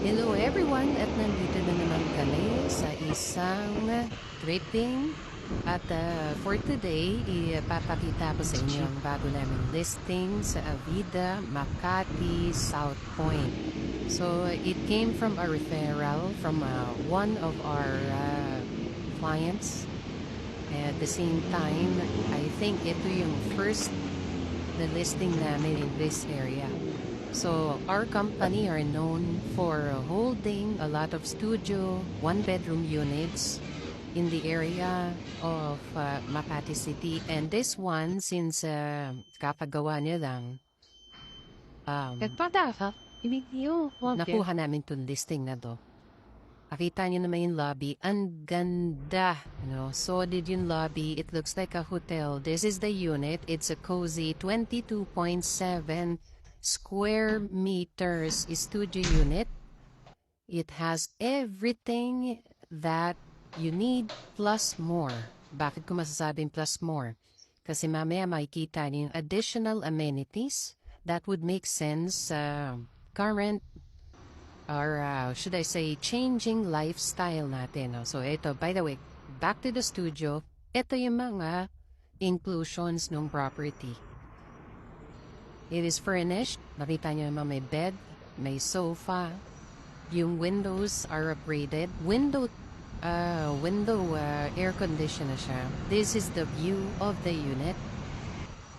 Hello everyone at nandito na naman kami sa isang tripping at for today ipapakita ko sa inyo ang bago naming listing sa Avida, Makati, South Point. So it came from a referral from one of our clients. At the same time, I think ito yung first na listing namin in this area. So our company are known for holding a lot of studio, one-bedroom units in the area of Makati City. And this one, since kapagawa niya lang, nakuha namin itong listing na to. Nakita niyo naman yung lobby. Ang ganda. Solid yung lobby. It looks like a hotel. This is the unit. It's a cozy 22.7 square meters studio unit. It has everything that you need plus more. Bakit ko masasabing plus more? Kasi mamaya makikita niyo yung additional amenities that would make sense current or should I say changing lifestyle natin. So ito, by the way, back to the studio, ito yung mga inclusions ng property. It is furnished. Nakita nyo naman may bed, may sofa. Yung windows are upgraded. Window air condition na siya. This is the view of the unit.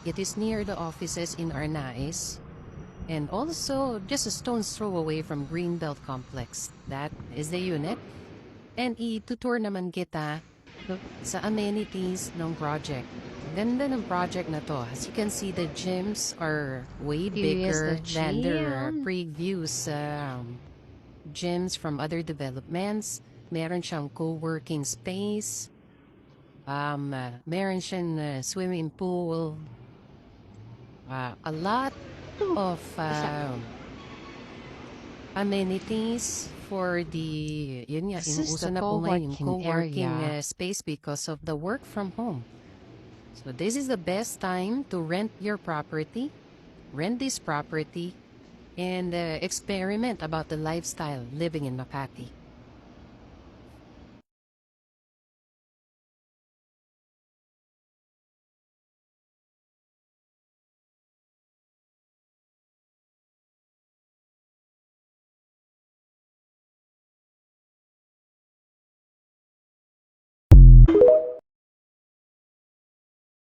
It is near the offices in Arnaiz. And also just a stone's throw away from Greenbelt Complex. That is the unit. And itutour naman kita sa amenities ng project. Ganda ng project na to. As you can see, the gyms are way bigger than their previous gyms from other developments. Meron siyang co-working space. Meron siyang swimming pool. A lot of amenities for the inuuso na po ngayon yung co-working space because of the work from home. So this is the best time to rent your property, rent this property, and experiment about the lifestyle living in Makati.